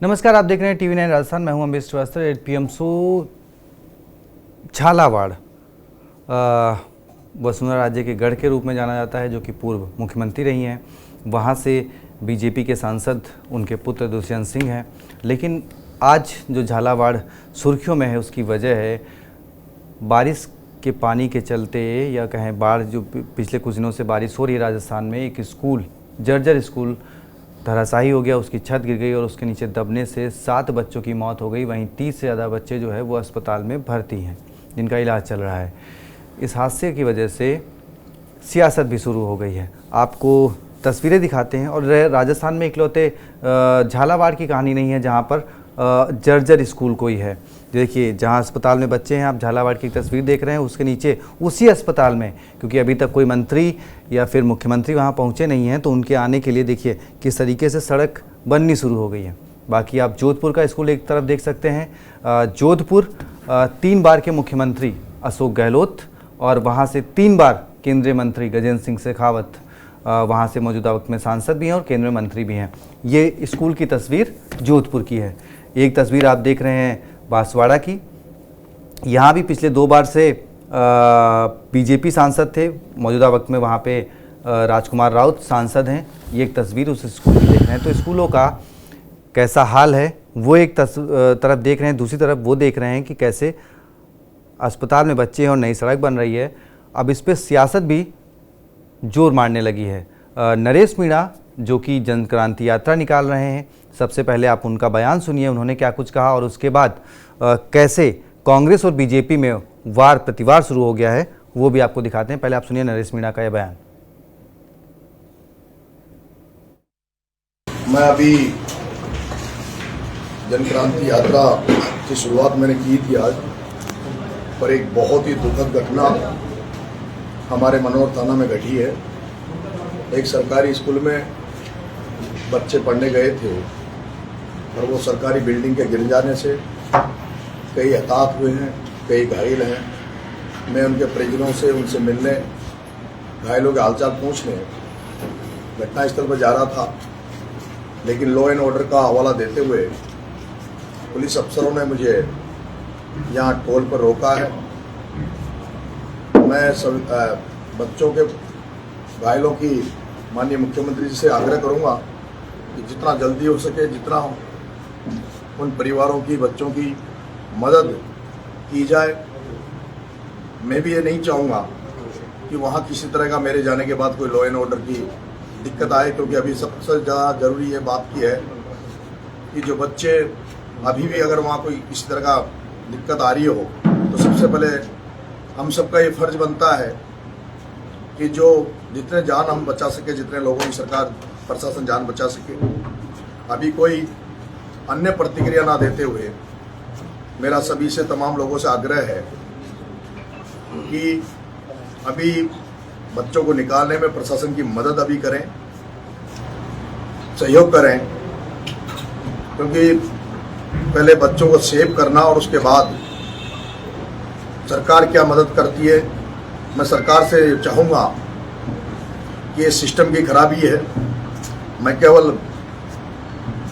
नमस्कार, आप देख रहे हैं TV9 राजस्थान। मैं हूं अमरीश श्रीवास्तव। 8 PM शो झालावाड़ वसुंधरा राज्य के गढ़ के रूप में जाना जाता है, जो कि पूर्व मुख्यमंत्री रही हैं। वहां से बीजेपी के सांसद उनके पुत्र दुष्यंत सिंह हैं। लेकिन आज जो झालावाड़ सुर्खियों में है, उसकी वजह है बारिश के पानी के चलते, या कहें बाढ़ जो पिछले कुछ दिनों से बारिश हो रही है राजस्थान में। एक स्कूल, जर्जर स्कूल धराशायी हो गया, उसकी छत गिर गई और उसके नीचे दबने से 7 बच्चों की मौत हो गई। वहीं 30 से ज़्यादा बच्चे जो है वो अस्पताल में भर्ती हैं, जिनका इलाज चल रहा है। इस हादसे की वजह से सियासत भी शुरू हो गई है। आपको तस्वीरें दिखाते हैं। और राजस्थान में इकलौते झालावाड़ की कहानी नहीं है जहाँ पर जर्जर स्कूल कोई है। देखिए, जहाँ अस्पताल में बच्चे हैं, आप झालावाड़ की तस्वीर देख रहे हैं, उसके नीचे उसी अस्पताल में, क्योंकि अभी तक कोई मंत्री या फिर मुख्यमंत्री वहाँ पहुँचे नहीं हैं, तो उनके आने के लिए देखिए किस तरीके से सड़क बननी शुरू हो गई है। बाकी आप जोधपुर का स्कूल एक तरफ देख सकते हैं। जोधपुर 3 बार के मुख्यमंत्री अशोक गहलोत और वहाँ से 3 बार केंद्रीय मंत्री गजेंद्र सिंह शेखावत वहाँ से मौजूदा वक्त में सांसद भी हैं और केंद्रीय मंत्री भी हैं। ये स्कूल की तस्वीर जोधपुर की है। एक तस्वीर आप देख रहे हैं बांसवाड़ा की। यहाँ भी पिछले 2 बार से बीजेपी सांसद थे, मौजूदा वक्त में वहाँ पे राजकुमार राउत सांसद हैं। ये एक तस्वीर उस स्कूल की देख रहे हैं। तो स्कूलों का कैसा हाल है वो एक तरफ देख रहे हैं, दूसरी तरफ वो देख रहे हैं कि कैसे अस्पताल में बच्चे हैं और नई सड़क बन रही है। अब इस पर सियासत भी जोर मारने लगी है। नरेश मीणा जो कि जन क्रांति यात्रा निकाल रहे हैं, सबसे पहले आप उनका बयान सुनिए, उन्होंने क्या कुछ कहा और उसके बाद कैसे कांग्रेस और बीजेपी में वार प्रतिवार शुरू हो गया है, वो भी आपको दिखाते हैं। पहले आप सुनिए नरेश मीणा का यह बयान। मैं अभी जन क्रांति यात्रा की शुरुआत मैंने की थी आज, पर एक बहुत ही दुखद घटना हमारे मनोहर थाना में घटी है। एक सरकारी स्कूल में बच्चे पढ़ने गए थे और वो सरकारी बिल्डिंग के गिर जाने से कई हताहत हुए हैं, कई घायल हैं। मैं उनके परिजनों से उनसे मिलने, घायलों के हालचाल पूछने घटनास्थल पर जा रहा था, लेकिन लॉ एंड ऑर्डर का हवाला देते हुए पुलिस अफसरों ने मुझे यहाँ टोल पर रोका है। मैं सब बच्चों के, घायलों की माननीय मुख्यमंत्री जी से आग्रह करूँगा कि जितना जल्दी हो सके, जितना उन परिवारों की, बच्चों की मदद की जाए। मैं भी ये नहीं चाहूँगा कि वहाँ किसी तरह का मेरे जाने के बाद कोई लॉ एंड ऑर्डर की दिक्कत आए, क्योंकि अभी सबसे ज़्यादा ज़रूरी ये बात की है कि जो बच्चे अभी भी अगर वहाँ कोई किसी तरह का दिक्कत आ रही हो, तो सबसे पहले हम सबका ये फर्ज बनता है कि जो जितने जान हम बचा सके, जितने लोगों की सरकार प्रशासन जान बचा सके। अभी कोई अन्य प्रतिक्रिया ना देते हुए मेरा सभी से, तमाम लोगों से आग्रह है कि अभी बच्चों को निकालने में प्रशासन की मदद अभी करें, सहयोग करें, क्योंकि पहले बच्चों को सेव करना और उसके बाद सरकार क्या मदद करती है। मैं सरकार से चाहूँगा कि ये सिस्टम की खराबी है। मैं केवल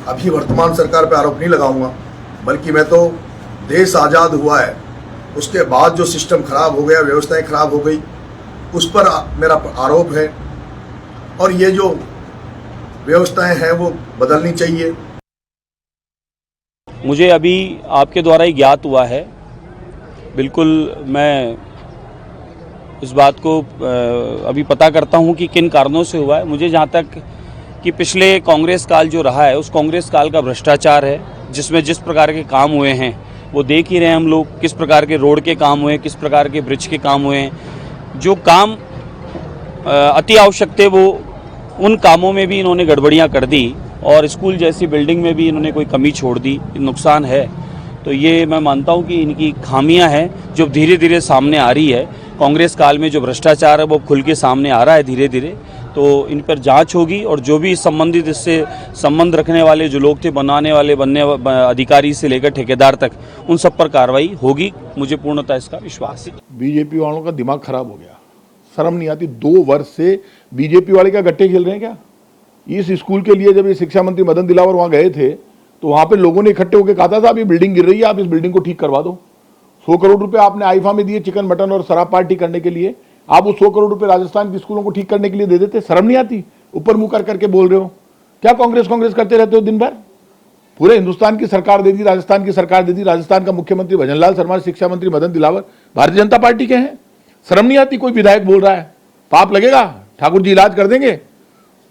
अभी वर्तमान सरकार पर आरोप नहीं लगाऊंगा, बल्कि मैं तो देश आज़ाद हुआ है उसके बाद जो सिस्टम खराब हो गया, व्यवस्थाएं खराब हो गई, उस पर मेरा आरोप है और ये जो व्यवस्थाएं हैं वो बदलनी चाहिए। मुझे अभी आपके द्वारा ही ज्ञात हुआ है, बिल्कुल मैं इस बात को अभी पता करता हूं कि किन कारणों से हुआ है। मुझे जहां तक कि पिछले कांग्रेस काल जो रहा है, उस कांग्रेस काल का भ्रष्टाचार है, जिसमें जिस प्रकार के काम हुए हैं वो देख ही रहे हैं हम लोग। किस प्रकार के रोड के काम हुए, किस प्रकार के ब्रिज के काम हुए हैं। जो काम अति आवश्यक थे, वो उन कामों में भी इन्होंने गड़बड़ियां कर दी और स्कूल जैसी बिल्डिंग में भी इन्होंने कोई कमी छोड़ दी। नुकसान है, तो ये मैं मानता हूं कि इनकी खामियां हैं जो धीरे धीरे सामने आ रही है। कांग्रेस काल में जो भ्रष्टाचार है वो खुल के सामने आ रहा है धीरे धीरे। तो इन पर जांच होगी और जो भी संबंधित, इससे संबंध रखने वाले जो लोग थे, बनाने वाले, बनने अधिकारी से लेकर ठेकेदार तक, उन सब पर कार्रवाई होगी। मुझे पूर्णतः इसका विश्वास है। बीजेपी वालों का दिमाग खराब हो गया, शर्म नहीं आती। 2 वर्ष से बीजेपी वाले क्या गट्टे खेल रहे हैं क्या? इस स्कूल के लिए जब ये शिक्षा मंत्री मदन दिलावर वहाँ गए थे तो वहां पे लोगों ने इकट्ठे होकर कहा था साहब ये बिल्डिंग गिर रही है, आप इस बिल्डिंग को ठीक करवा दो। 100 करोड़ रुपए आपने आईफा में दिए चिकन मटन और शराब पार्टी करने के लिए, आप उस 100 करोड़ रुपए राजस्थान के स्कूलों को ठीक करने के लिए दे देते। शर्म नहीं आती? ऊपर मुंह कर करके बोल रहे हो, क्या कांग्रेस करते रहते हो दिन भर? पूरे हिंदुस्तान की सरकार दे दी, राजस्थान की सरकार दे दी, राजस्थान का मुख्यमंत्री भजनलाल शर्मा, शिक्षा मंत्री मदन दिलावर भारतीय जनता पार्टी के हैं। शर्म नहीं आती? कोई विधायक बोल रहा है, पाप लगेगा? ठाकुर जी इलाज कर देंगे।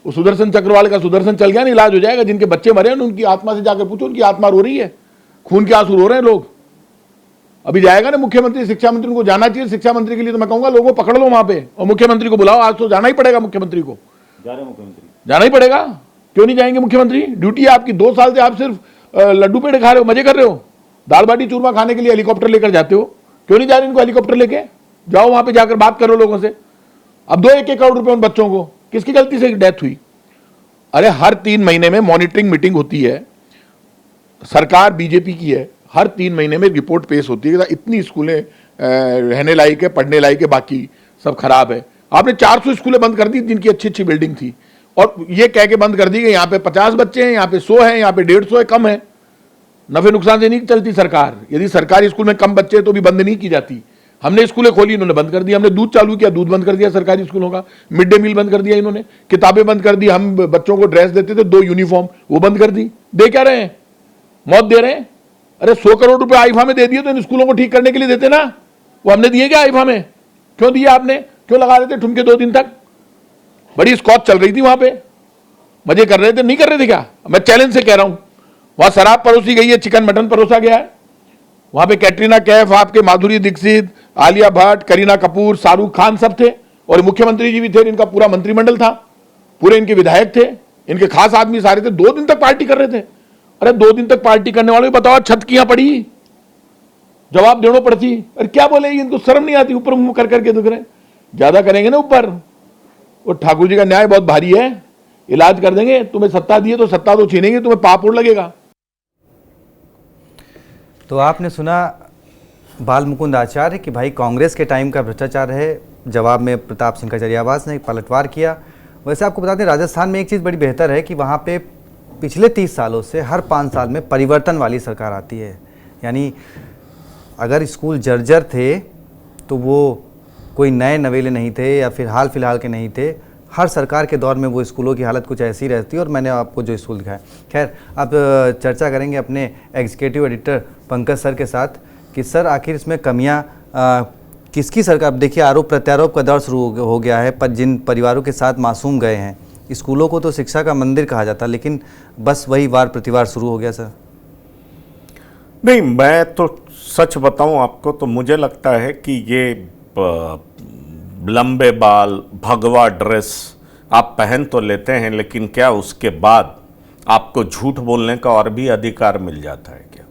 वो सुदर्शन चक्रवाल का सुदर्शन चल गया ना, इलाज हो जाएगा। जिनके बच्चे मरे हैं उनकी आत्मा से जाकर पूछो, उनकी आत्मा रो रही है, खून के आंसू रो रहे हैं लोग। अभी जाएगा ना मुख्यमंत्री, शिक्षा मंत्री, उनको जाना चाहिए। शिक्षा मंत्री के लिए तो मैं कहूंगा लोगों को पकड़ लो वहां पे और मुख्यमंत्री को बुलाओ। आज तो जाना ही पड़ेगा मुख्यमंत्री को, जाना ही पड़ेगा। क्यों नहीं जाएंगे मुख्यमंत्री? ड्यूटी है आपकी। 2 साल से आप सिर्फ लड्डू पेड़े खा रहे हो, मजे कर रहे हो। दाल बाटी चूरमा खाने के लिए हेलीकॉप्टर लेकर जाते हो, क्यों नहीं जा रहे इनको हेलीकॉप्टर लेके? जाओ वहां पे जाकर बात करो लोगों से। अब दो 1-1 करोड़ रुपए उन बच्चों को, किसकी गलती से डेथ हुई? अरे हर 3 महीने में मॉनिटरिंग मीटिंग होती है, सरकार बीजेपी की है, हर 3 महीने में रिपोर्ट पेश होती है। इतनी स्कूलें रहने लायक है, पढ़ने लायक है, बाकी सब खराब है। आपने 400 स्कूलें बंद कर दी जिनकी अच्छी अच्छी बिल्डिंग थी, और ये कह के बंद कर दी कि यहाँ पे 50 बच्चे हैं, यहाँ पे 100 हैं, यहाँ पे 150 है, कम है। नफे नुकसान से नहीं चलती सरकार। यदि सरकारी स्कूल में कम बच्चे हैं तो भी बंद नहीं की जाती। हमने स्कूलें खोली, इन्होंने बंद कर दी। हमने दूध चालू किया, दूध बंद कर दिया सरकारी स्कूलों का। मिड डे मील बंद कर दिया इन्होंने, किताबें बंद कर दी। हम बच्चों को ड्रेस देते थे 2 यूनिफॉर्म, वो बंद कर दी। दे क्या रहे हैं? मौत दे रहे हैं। अरे 100 करोड़ रुपए आईफा में दे दिए तो इन स्कूलों को ठीक करने के लिए देते ना। वो हमने दिए क्या आईफा में? क्यों दिया आपने? क्यों लगा रहे थे ठुमके 2 दिन तक? बड़ी स्कॉच चल रही थी वहां पे, मजे कर रहे थे, नहीं कर रहे थे क्या? मैं चैलेंज से कह रहा हूं। वहां शराब परोसी गई है, चिकन मटन परोसा गया है। वहां पे कैटरीना कैफ, आपके माधुरी दीक्षित, आलिया भट्ट, करीना कपूर, शाहरुख खान सब थे, और मुख्यमंत्री जी भी थे। इनका पूरा मंत्रिमंडल था, पूरे इनके विधायक थे, इनके खास आदमी सारे थे। 2 दिन तक पार्टी कर रहे थे। अरे 2 दिन तक पार्टी करने वाले बताओ छत की यहां पड़ी, जवाब देना पड़ती। अरे क्या बोले, इनको शर्म नहीं आती? ऊपर मुंह कर करके दुख रहे। ज्यादा करेंगे ना ऊपर, वो ठाकुर जी का न्याय बहुत भारी है, इलाज कर देंगे। तुम्हें सत्ता दी है तो सत्ता तो छीनेंगे, तुम्हें पाप और लगेगा। तो आपने सुना बाल मुकुंद आचार्य कि भाई कांग्रेस के टाइम का भ्रष्टाचार है। जवाब में प्रताप सिंह कचरियावास ने पलटवार किया। वैसे आपको बता दें, राजस्थान में एक चीज़ बड़ी बेहतर है कि वहाँ पे पिछले 30 सालों से हर 5 साल में परिवर्तन वाली सरकार आती है। यानी अगर स्कूल जर्जर थे तो वो कोई नए नवेले नहीं थे या फिर हाल फिलहाल के नहीं थे। हर सरकार के दौर में वो स्कूलों की हालत कुछ ऐसी रहती है। और मैंने आपको जो स्कूल दिखाया, खैर अब चर्चा करेंगे अपने एग्जीक्यूटिव एडिटर पंकज सर के साथ कि सर आखिर इसमें कमियां किसकी सरकार। देखिए, आरोप प्रत्यारोप का दौर शुरू हो गया है, पर जिन परिवारों के साथ मासूम गए हैं, स्कूलों को तो शिक्षा का मंदिर कहा जाता, लेकिन बस वही वार प्रतिवार शुरू हो गया। सर नहीं, मैं तो सच बताऊं आपको तो मुझे लगता है कि ये लंबे बाल, भगवा ड्रेस आप पहन तो लेते हैं, लेकिन क्या उसके बाद आपको झूठ बोलने का और भी अधिकार मिल जाता है क्या?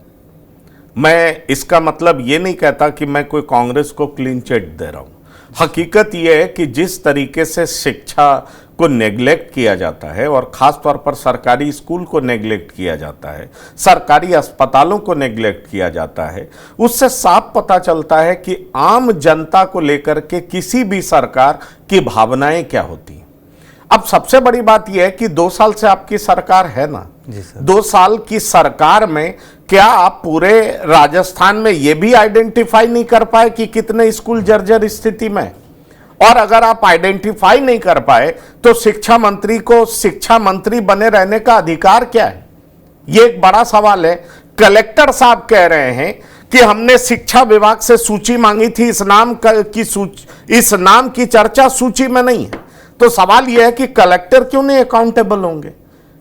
मैं इसका मतलब ये नहीं कहता कि मैं कोई कांग्रेस को क्लीन चिट दे रहा हूं। हकीकत यह है कि जिस तरीके से शिक्षा को नेग्लेक्ट किया जाता है, और ख़ास तौर पर सरकारी स्कूल को नेग्लेक्ट किया जाता है, सरकारी अस्पतालों को नेग्लेक्ट किया जाता है, उससे साफ पता चलता है कि आम जनता को लेकर के किसी भी सरकार की भावनाएं क्या होती हैं। अब सबसे बड़ी बात यह है कि 2 साल से आपकी सरकार है ना जी सर। 2 साल की सरकार में क्या आप पूरे राजस्थान में यह भी आइडेंटिफाई नहीं कर पाए कि कितने स्कूल जर्जर स्थिति में? और अगर आप आइडेंटिफाई नहीं कर पाए तो शिक्षा मंत्री को शिक्षा मंत्री बने रहने का अधिकार क्या है? यह एक बड़ा सवाल है। कलेक्टर साहब कह रहे हैं कि हमने शिक्षा विभाग से सूची मांगी थी, इस नाम की चर्चा सूची में नहीं है। तो सवाल यह है कि कलेक्टर क्यों नहीं अकाउंटेबल होंगे?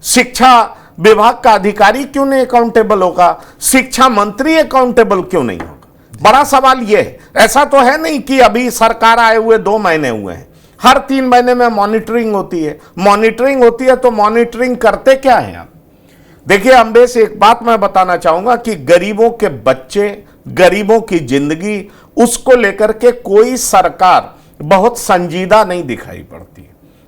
शिक्षा विभाग का अधिकारी क्यों नहीं अकाउंटेबल होगा? शिक्षा मंत्री अकाउंटेबल क्यों नहीं होगा? बड़ा सवाल यह है। ऐसा तो है नहीं कि अभी सरकार आए हुए 2 महीने हुए हैं, हर 3 महीने में मॉनिटरिंग होती है। मॉनिटरिंग होती है तो मॉनिटरिंग करते क्या है आप? देखिए अम्बेश, एक बात मैं बताना चाहूंगा कि गरीबों के बच्चे, गरीबों की जिंदगी, उसको लेकर के कोई सरकार बहुत संजीदा नहीं दिखाई पड़ती।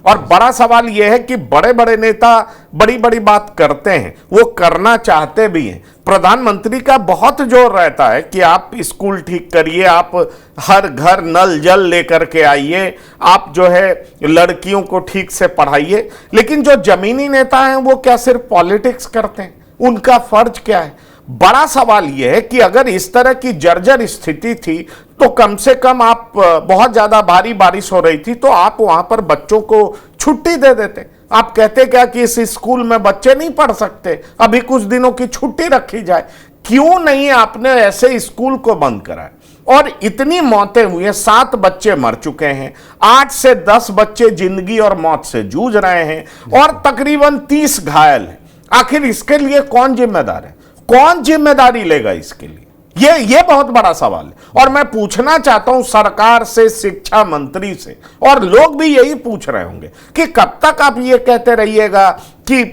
और बड़ा सवाल यह है कि बड़े बड़े नेता बड़ी बड़ी बात करते हैं, वो करना चाहते भी हैं। प्रधानमंत्री का बहुत जोर रहता है कि आप स्कूल ठीक करिए, आप हर घर नल जल लेकर के आइए, आप जो है लड़कियों को ठीक से पढ़ाइए। लेकिन जो जमीनी नेता हैं वो क्या सिर्फ पॉलिटिक्स करते हैं? उनका फर्ज क्या है? बड़ा सवाल यह है कि अगर इस तरह की जर्जर स्थिति थी तो कम से कम आप बहुत ज्यादा भारी बारिश हो रही थी तो आप वहां पर बच्चों को छुट्टी दे देते। आप कहते क्या कि इस स्कूल में बच्चे नहीं पढ़ सकते, अभी कुछ दिनों की छुट्टी रखी जाए। क्यों नहीं आपने ऐसे स्कूल को बंद कराया? और इतनी मौतें हुई हैं, 7 बच्चे मर चुके हैं, 8 से 10 बच्चे जिंदगी और मौत से जूझ रहे हैं और तकरीबन 30 घायल हैं। आखिर इसके लिए कौन जिम्मेदार है? कौन जिम्मेदारी लेगा इसके लिए? ये बहुत बड़ा सवाल है। और मैं पूछना चाहता हूं सरकार से, शिक्षा मंत्री से, और लोग भी यही पूछ रहे होंगे कि कब तक आप ये कहते रहिएगा कि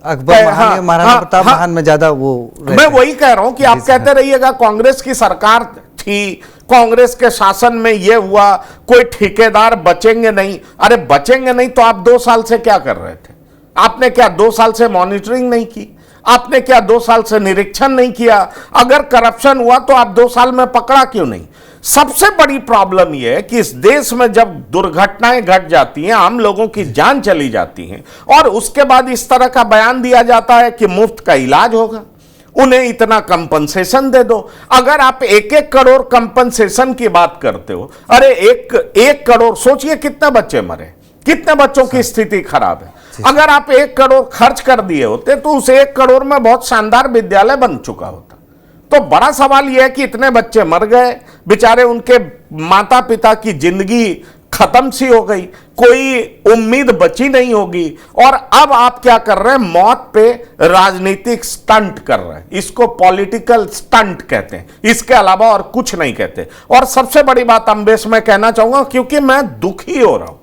अकबर महाराणा प्रताप महान में ज्यादा वो मैं वही कह रहा हूं कि आप कहते रहिएगा कांग्रेस की सरकार थी, कांग्रेस के शासन में ये हुआ, कोई ठेकेदार बचेंगे नहीं। अरे बचेंगे नहीं तो आप 2 साल से क्या कर रहे थे? आपने क्या 2 साल से मॉनिटरिंग नहीं की? आपने क्या 2 साल से निरीक्षण नहीं किया? अगर करप्शन हुआ तो आप 2 साल में पकड़ा क्यों नहीं? सबसे बड़ी प्रॉब्लम यह है कि इस देश में जब दुर्घटनाएं घट जाती हैं, आम लोगों की जान चली जाती है और उसके बाद इस तरह का बयान दिया जाता है कि मुफ्त का इलाज होगा, उन्हें इतना कंपनसेशन दे दो। अगर आप 1-1 करोड़ कंपनसेशन की बात करते हो, अरे 1 करोड़, सोचिए कितने बच्चे मरे, कितने बच्चों की स्थिति खराब है। अगर आप 1 करोड़ खर्च कर दिए होते तो उस 1 करोड़ में बहुत शानदार विद्यालय बन चुका होता। तो बड़ा सवाल यह है कि इतने बच्चे मर गए, बेचारे उनके माता पिता की जिंदगी खत्म सी हो गई, कोई उम्मीद बची नहीं होगी। और अब आप क्या कर रहे हैं? मौत पे राजनीतिक स्टंट कर रहे हैं। इसको पॉलिटिकल स्टंट कहते हैं, इसके अलावा और कुछ नहीं कहते। और सबसे बड़ी बात अम्बेश मैं कहना चाहूंगा, क्योंकि मैं दुखी हो रहा हूं,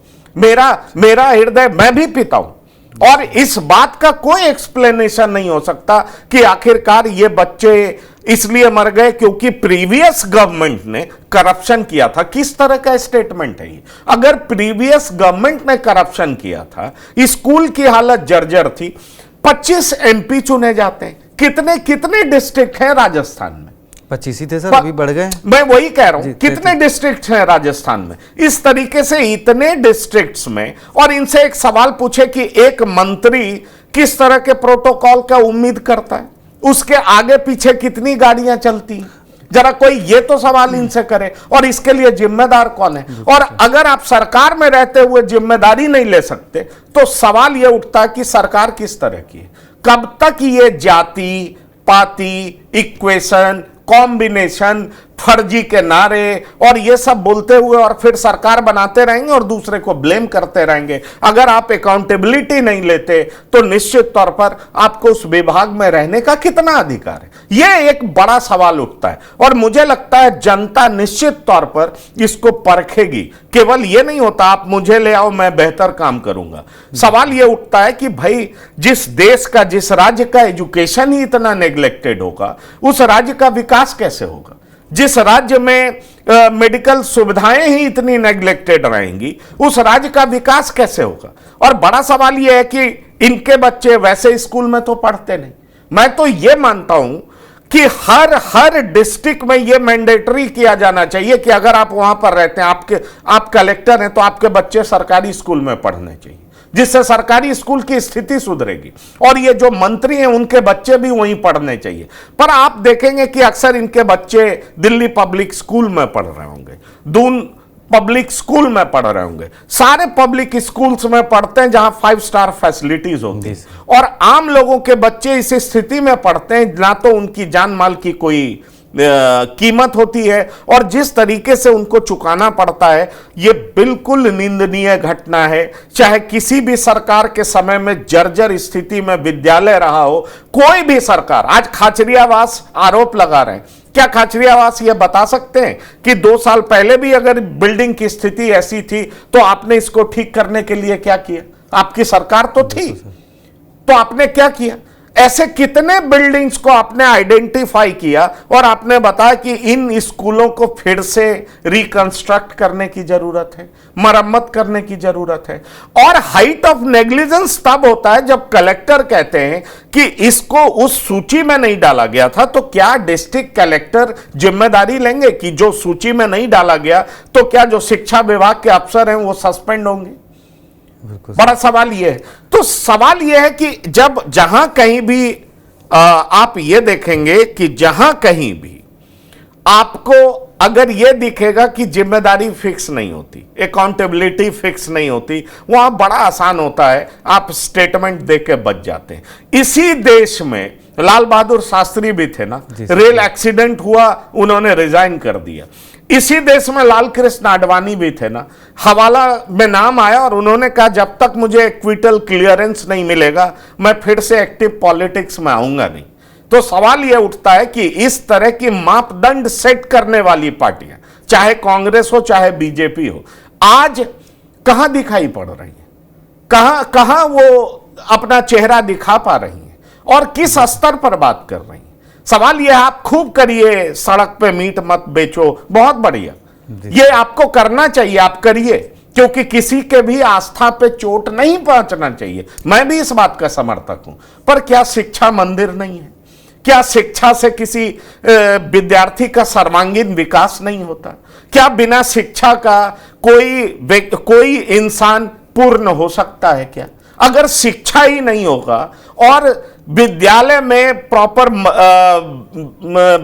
मेरा हृदय, मैं भी पीता हूं, और इस बात का कोई एक्सप्लेनेशन नहीं हो सकता कि आखिरकार ये बच्चे इसलिए मर गए क्योंकि प्रीवियस गवर्नमेंट ने करप्शन किया था। किस तरह का स्टेटमेंट है ये? अगर प्रीवियस गवर्नमेंट ने करप्शन किया था, स्कूल की हालत जर्जर थी, 25 MP चुने जाते हैं। कितने डिस्ट्रिक्ट हैं राजस्थान में? 25 ही थे सर, अभी बढ़ गए। मैं वही कह रहा हूं, कितने डिस्ट्रिक्ट हैं राजस्थान में? इस तरीके से इतने डिस्ट्रिक्ट्स में, और इनसे एक सवाल पूछे कि एक मंत्री किस तरह के प्रोटोकॉल का उम्मीद करता है, उसके आगे पीछे कितनी गाड़ियां चलती हैं, जरा कोई ये तो सवाल इनसे करे। और इसके लिए जिम्मेदार कौन है? और अगर आप सरकार में रहते हुए जिम्मेदारी नहीं ले सकते तो सवाल यह उठता है कि सरकार किस तरह की है? कब तक ये जाति पाति इक्वेशन कॉम्बिनेशन, फर्जी के नारे और ये सब बोलते हुए और फिर सरकार बनाते रहेंगे और दूसरे को ब्लेम करते रहेंगे? अगर आप अकाउंटेबिलिटी नहीं लेते तो निश्चित तौर पर आपको उस विभाग में रहने का कितना अधिकार है? यह एक बड़ा सवाल उठता है और मुझे लगता है जनता निश्चित तौर पर इसको परखेगी। केवल यह नहीं होता आप मुझे ले आओ मैं बेहतर काम करूंगा। सवाल यह उठता है कि भाई जिस देश का, जिस राज्य का एजुकेशन ही इतना नेग्लेक्टेड होगा, उस राज्य का विकास कैसे होगा? जिस राज्य में मेडिकल सुविधाएं ही इतनी नेग्लेक्टेड रहेंगी, उस राज्य का विकास कैसे होगा? और बड़ा सवाल यह है कि इनके बच्चे वैसे स्कूल में तो पढ़ते नहीं। मैं तो यह मानता हूं कि हर डिस्ट्रिक्ट में यह मैंडेटरी किया जाना चाहिए कि अगर आप वहां पर रहते हैं, आप कलेक्टर हैं, तो आपके बच्चे सरकारी स्कूल में पढ़ने चाहिए, जिससे सरकारी स्कूल की स्थिति सुधरेगी। और ये जो मंत्री हैं उनके बच्चे भी वहीं पढ़ने चाहिए। पर आप देखेंगे कि अक्सर इनके बच्चे दिल्ली पब्लिक स्कूल में पढ़ रहे होंगे, दून पब्लिक स्कूल में पढ़ रहे होंगे, सारे पब्लिक स्कूल्स में पढ़ते हैं जहां 5 स्टार फैसिलिटीज होती है। और आम लोगों के बच्चे इस स्थिति में पढ़ते हैं, ना तो उनकी जान माल की कोई कीमत होती है और जिस तरीके से उनको चुकाना पड़ता है, यह बिल्कुल निंदनीय घटना है। चाहे किसी भी सरकार के समय में जर्जर स्थिति में विद्यालय रहा हो, कोई भी सरकार, आज खाचरियावास आरोप लगा रहे हैं, क्या खाचरियावास ये बता सकते हैं कि 2 साल पहले भी अगर बिल्डिंग की स्थिति ऐसी थी तो आपने इसको ठीक करने के लिए क्या किया? आपकी सरकार तो थी, तो आपने क्या किया? ऐसे कितने बिल्डिंग्स को आपने आइडेंटिफाई किया और आपने बताया कि इन स्कूलों को फिर से रिकंस्ट्रक्ट करने की जरूरत है, मरम्मत करने की जरूरत है। और हाइट ऑफ नेग्लिजेंस तब होता है जब कलेक्टर कहते हैं कि इसको उस सूची में नहीं डाला गया था, तो क्या डिस्ट्रिक्ट कलेक्टर जिम्मेदारी लेंगे कि जो सूची में नहीं डाला गया तो क्या जो शिक्षा विभाग के अफसर हैं वो सस्पेंड होंगे? बड़ा सवाल यह है। तो सवाल यह है कि जब जहां कहीं भी आप ये देखेंगे कि जहां कहीं भी आपको अगर यह दिखेगा कि जिम्मेदारी फिक्स नहीं होती, अकाउंटेबिलिटी फिक्स नहीं होती, वहां बड़ा आसान होता है, आप स्टेटमेंट देके बच जाते हैं। इसी देश में लाल बहादुर शास्त्री भी थे ना, रेल एक्सीडेंट हुआ, उन्होंने रिजाइन कर दिया। इसी देश में लाल कृष्ण आडवाणी भी थे ना, हवाला में नाम आया और उन्होंने कहा जब तक मुझे इक्विटल क्लियरेंस नहीं मिलेगा मैं फिर से एक्टिव पॉलिटिक्स में आऊंगा नहीं। तो सवाल यह उठता है कि इस तरह की मापदंड सेट करने वाली पार्टियां, चाहे कांग्रेस हो चाहे बीजेपी हो, आज कहां दिखाई पड़ रही है, कहां वो अपना चेहरा दिखा पा रही है और किस स्तर पर बात कर रही है। सवाल यह, आप खूब करिए, सड़क पे मीट मत बेचो, बहुत बढ़िया, ये आपको करना चाहिए, आप करिए, क्योंकि किसी के भी आस्था पे चोट नहीं पहुंचना चाहिए, मैं भी इस बात का समर्थक हूं। पर क्या शिक्षा मंदिर नहीं है? क्या शिक्षा से किसी विद्यार्थी का सर्वांगीण विकास नहीं होता? क्या बिना शिक्षा का कोई इंसान पूर्ण हो सकता है क्या? अगर शिक्षा ही नहीं होगा और विद्यालय में प्रॉपर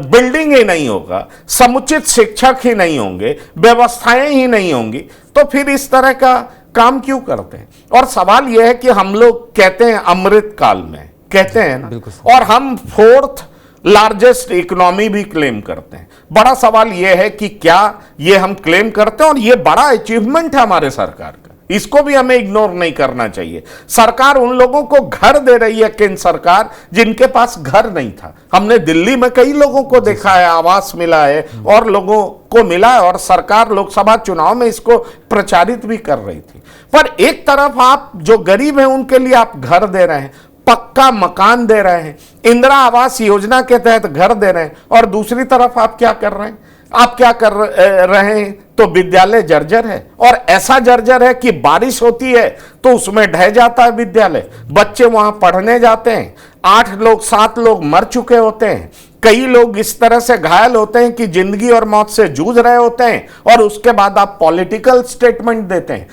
बिल्डिंग ही नहीं होगा, समुचित शिक्षक ही नहीं होंगे, व्यवस्थाएं ही नहीं होंगी, तो फिर इस तरह का काम क्यों करते हैं? और सवाल यह है कि हम लोग कहते हैं अमृत काल में, कहते हैं ना, और हम 4th लार्जेस्ट इकोनॉमी भी क्लेम करते हैं। बड़ा सवाल यह है कि क्या ये हम क्लेम करते हैं, और ये बड़ा अचीवमेंट है हमारे सरकार का, इसको भी हमें इग्नोर नहीं करना चाहिए। सरकार उन लोगों को घर दे रही है, केंद्र सरकार, जिनके पास घर नहीं था। हमने दिल्ली में कई लोगों को देखा है, आवास मिला है और लोगों को मिला है, और सरकार लोकसभा चुनाव में इसको प्रचारित भी कर रही थी। पर एक तरफ आप जो गरीब हैं उनके लिए आप घर दे रहे हैं, पक्का मकान दे रहे हैं, इंदिरा आवास योजना के तहत घर दे रहे हैं, और दूसरी तरफ आप क्या कर रहे हैं? आप क्या कर रहे हैं? तो विद्यालय जर्जर है, और ऐसा जर्जर है कि बारिश होती है तो उसमें ढह जाता है विद्यालय, बच्चे वहां पढ़ने जाते हैं, 8 लोग 7 लोग मर चुके होते हैं, कई लोग इस तरह से घायल होते हैं कि जिंदगी और मौत से जूझ रहे होते हैं, और उसके बाद आप पॉलिटिकल स्टेटमेंट देते हैं।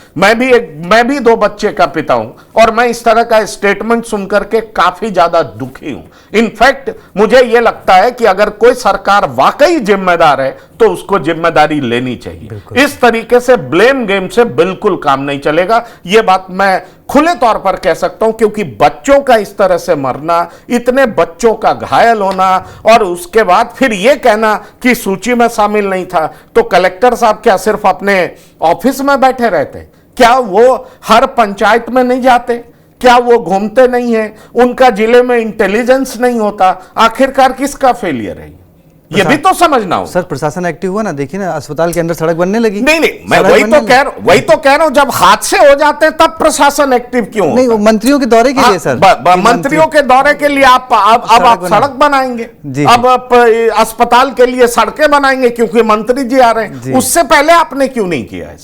मैं भी 2 बच्चे का पिता हूं, और मैं इस तरह का स्टेटमेंट सुनकर के काफी ज्यादा दुखी हूं। इनफैक्ट मुझे यह लगता है कि अगर कोई सरकार वाकई जिम्मेदार है तो उसको जिम्मेदारी लेनी चाहिए। इस तरीके से ब्लेम गेम से बिल्कुल काम नहीं चलेगा, यह बात मैं खुले तौर पर कह सकता हूं, क्योंकि बच्चों का इस तरह से मरना, इतने बच्चों का घायल होना, और उसके बाद फिर यह कहना कि सूची में शामिल नहीं था, तो कलेक्टर साहब क्या सिर्फ अपने ऑफिस में बैठे रहते? क्या वो हर पंचायत में नहीं जाते? क्या वो घूमते नहीं है? उनका जिले में इंटेलिजेंस नहीं होता? आखिरकार किसका फेलियर है? ये भी तो समझना हो। सर, प्रशासन एक्टिव हुआ ना, देखिए ना, अस्पताल के अंदर सड़क बनने लगी। नहीं, मैं वही तो कह रहा हूं, जब हादसे हो जाते हैं तब प्रशासन एक्टिव क्यों? नहीं, वो मंत्रियों के दौरे के लिए सर, मंत्रियों के दौरे के लिए अब आप सड़क बनाएंगे, अब अस्पताल के लिए सड़कें बनाएंगे क्योंकि मंत्री जी आ रहे हैं। उससे पहले आपने क्यों नहीं किया है?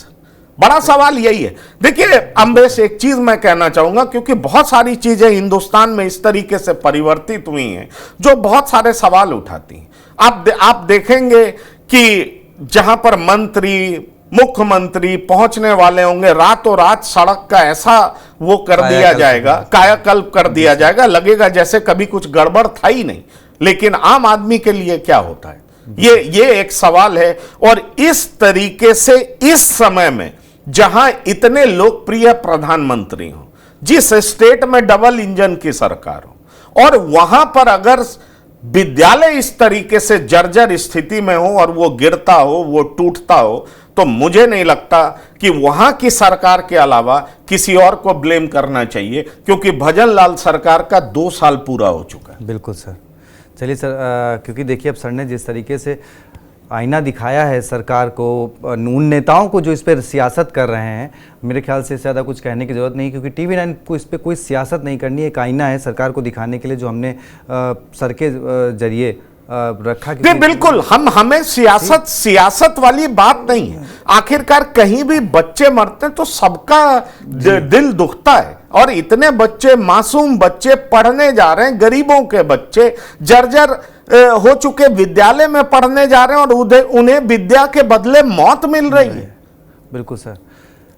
बड़ा सवाल यही है। देखिए अम्बेश, एक चीज मैं कहना चाहूंगा, क्योंकि बहुत सारी चीजें हिंदुस्तान में इस तरीके से परिवर्तित हुई हैं जो बहुत सारे सवाल उठाती हैं। आप देखेंगे कि जहां पर मंत्री, मुख्यमंत्री पहुंचने वाले होंगे, रातों रात सड़क का ऐसा वो कर दिया जाएगा, कायाकल्प कर दिया जाएगा, लगेगा जैसे कभी कुछ गड़बड़ था ही नहीं। लेकिन आम आदमी के लिए क्या होता है, ये एक सवाल है। और इस तरीके से इस समय में जहां इतने लोकप्रिय प्रधानमंत्री हो, जिस स्टेट में डबल इंजन की सरकार हो, और वहां पर अगर विद्यालय इस तरीके से जर्जर स्थिति में हो और वो गिरता हो, वो टूटता हो, तो मुझे नहीं लगता कि वहां की सरकार के अलावा किसी और को ब्लेम करना चाहिए, क्योंकि भजन लाल सरकार का 2 साल पूरा हो चुका है। बिल्कुल सर। चलिए सर, क्योंकि देखिए अब सर ने जिस तरीके से आईना दिखाया है सरकार को, उन नेताओं को जो इस पर सियासत कर रहे हैं, मेरे ख्याल से ज़्यादा कुछ कहने की ज़रूरत नहीं, क्योंकि TV9 को इस पर कोई सियासत नहीं करनी है। एक आईना है सरकार को दिखाने के लिए, जो हमने सर के जरिए रखा। नहीं, बिल्कुल, हमें सियासत वाली बात नहीं है। आखिरकार कहीं भी बच्चे मरते हैं तो सबका दिल दुखता है, और इतने बच्चे, मासूम बच्चे पढ़ने जा रहे हैं, गरीबों के बच्चे जर्जर हो चुके विद्यालय में पढ़ने जा रहे हैं, और उन्हें विद्या के बदले मौत मिल रही है। बिल्कुल सर।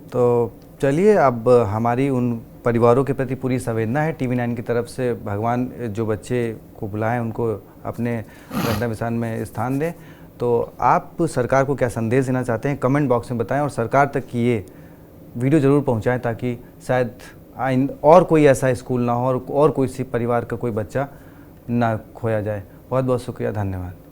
तो चलिए, अब हमारी उन परिवारों के प्रति पूरी संवेदना है टीवी 9 की तरफ से। भगवान जो बच्चे को बुलाएं उनको अपने गंतव्य स्थान में स्थान दें। तो आप सरकार को क्या संदेश देना चाहते हैं, कमेंट बॉक्स में बताएं और सरकार तक की ये वीडियो ज़रूर पहुंचाएं ताकि शायद और कोई ऐसा स्कूल ना हो और कोई सी परिवार का कोई बच्चा ना खोया जाए। बहुत बहुत शुक्रिया, धन्यवाद।